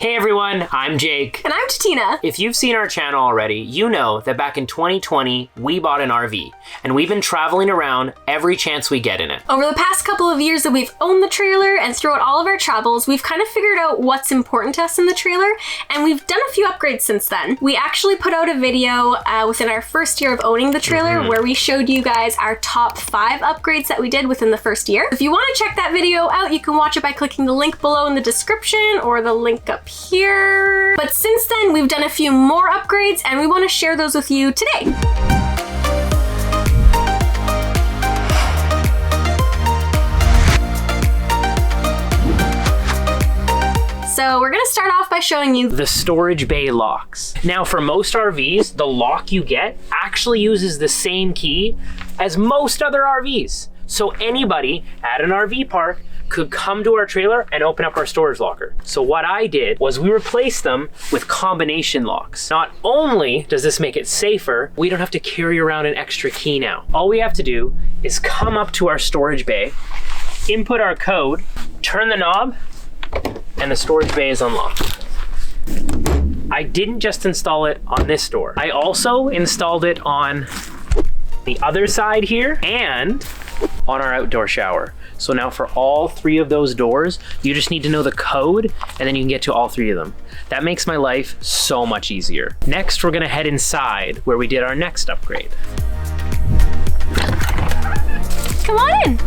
Hey everyone, I'm Jake. And I'm Tatina. If you've seen our channel already, you know that back in 2020, we bought an RV, and we've been traveling around every chance we get in it. Over the past couple of years that we've owned the trailer and throughout all of our travels, we've kind of figured out what's important to us in the trailer, and we've done a few upgrades since then. We actually put out a video within our first year of owning the trailer where we showed you guys our top 5 upgrades that we did within the first year. If you want to check that video out, you can watch it by clicking the link below in the description or the link up here. But since then, we've done a few more upgrades and we want to share those with you today. So we're gonna start off by showing you the storage bay locks. Now for most RVs, the lock you get actually uses the same key as most other RVs. So anybody at an RV park could come to our trailer and open up our storage locker. So what I did was we replaced them with combination locks. Not only does this make it safer, we don't have to carry around an extra key now. All we have to do is come up to our storage bay, input our code, turn the knob, and the storage bay is unlocked. I didn't just install it on this door. I also installed it on the other side here and on our outdoor shower. So now for all 3 of those doors, you just need to know the code and then you can get to all 3 of them. That makes my life so much easier. Next, we're gonna head inside where we did our next upgrade. Come on in.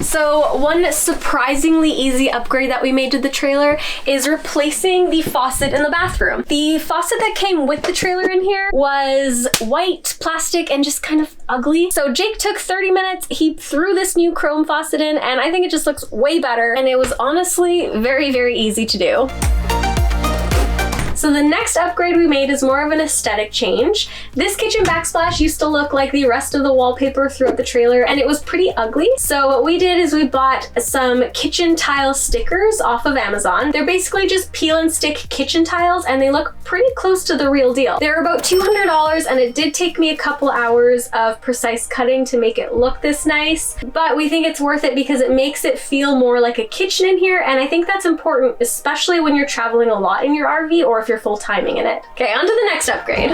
So one surprisingly easy upgrade that we made to the trailer is replacing the faucet in the bathroom. The faucet that came with the trailer in here was white, plastic, and just kind of ugly. So Jake took 30 minutes, he threw this new chrome faucet in, and I think it just looks way better. And it was honestly very, very easy to do. So the next upgrade we made is more of an aesthetic change. This kitchen backsplash used to look like the rest of the wallpaper throughout the trailer and it was pretty ugly. So what we did is we bought some kitchen tile stickers off of Amazon. They're basically just peel and stick kitchen tiles and they look pretty close to the real deal. They're about $200 and it did take me a couple hours of precise cutting to make it look this nice, but we think it's worth it because it makes it feel more like a kitchen in here, and I think that's important, especially when you're traveling a lot in your RV or if you're full timing in it. Okay, on to the next upgrade.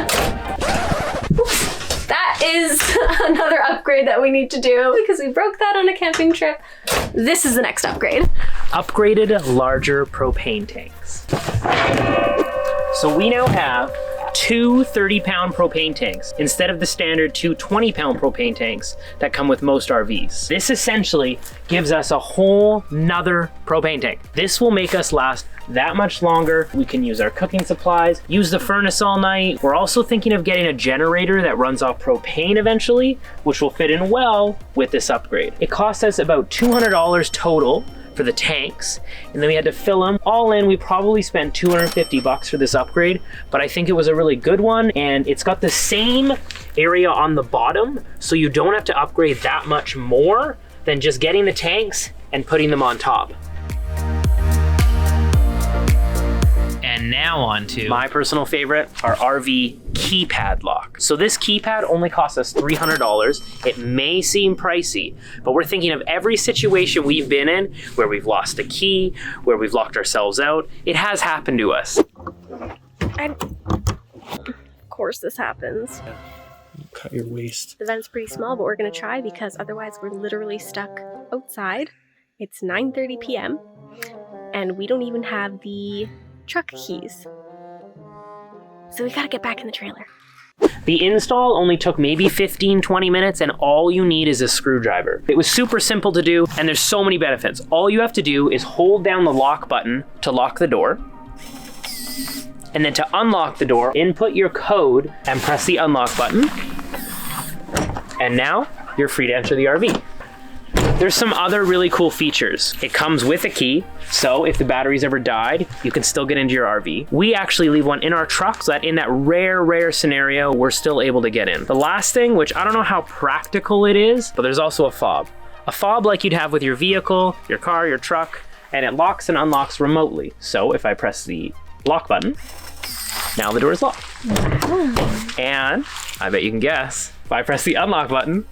Oops. That is another upgrade that we need to do because we broke that on a camping trip. This is the next upgrade. Upgraded larger propane tanks. So we now have 2 30-pound propane tanks instead of the standard 2 20-pound propane tanks that come with most RVs. This essentially gives us a whole nother propane tank. This will make us last that much longer. We can use our cooking supplies, use the furnace all night. We're also thinking of getting a generator that runs off propane eventually, which will fit in well with this upgrade. It cost us about $200 total for the tanks, and then we had to fill them. All in, we probably spent $250 for this upgrade, but I think it was a really good one, and it's got the same area on the bottom, so you don't have to upgrade that much more than just getting the tanks and putting them on top. And now on to my personal favorite, our RV keypad lock. So this keypad only cost us $300. It may seem pricey, but we're thinking of every situation we've been in where we've lost a key, where we've locked ourselves out. It has happened to us. Of course this happens. Cut your waist. The vent's pretty small, but we're gonna try because otherwise we're literally stuck outside. It's 9:30 p.m. and we don't even have the truck keys. So we gotta get back in the trailer. The install only took maybe 15-20 minutes and all you need is a screwdriver. It was super simple to do and there's so many benefits. All you have to do is hold down the lock button to lock the door. And then to unlock the door, input your code and press the unlock button. And now you're free to enter the RV. There's some other really cool features. It comes with a key, so if the batteries ever died, you can still get into your RV. We actually leave one in our truck so that in that rare scenario, we're still able to get in. The last thing, which I don't know how practical it is, but there's also a fob. A fob like you'd have with your vehicle, your car, your truck, and it locks and unlocks remotely. So if I press the lock button, now the door is locked. And I bet you can guess, if I press the unlock button,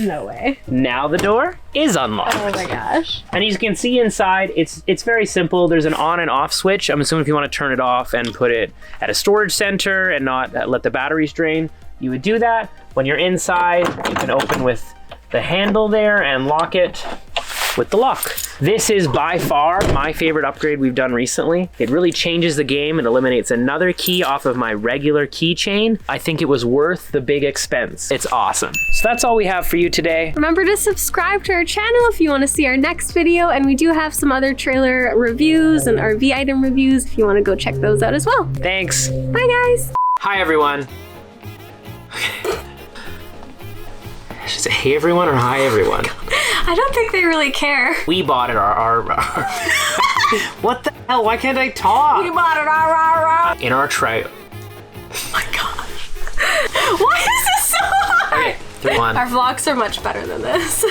No way. Now the door is unlocked. Oh my gosh. And as you can see inside, it's very simple. There's an on and off switch. I'm assuming if you want to turn it off and put it at a storage center and not let the batteries drain, you would do that. When you're inside, you can open with the handle there and lock it with the lock. This is by far my favorite upgrade we've done recently. It really changes the game and eliminates another key off of my regular keychain. I think it was worth the big expense. It's awesome. So that's all we have for you today. Remember to subscribe to our channel if you want to see our next video, and we do have some other trailer reviews and RV item reviews if you want to go check those out as well. Thanks. Bye guys! Hi everyone. Should I say hey everyone or hi everyone? I don't think they really care. We bought it our What the hell? Why can't I talk? We bought it In our tray. Oh my gosh. Why is this so hard? Okay, 3, 1. Our vlogs are much better than this.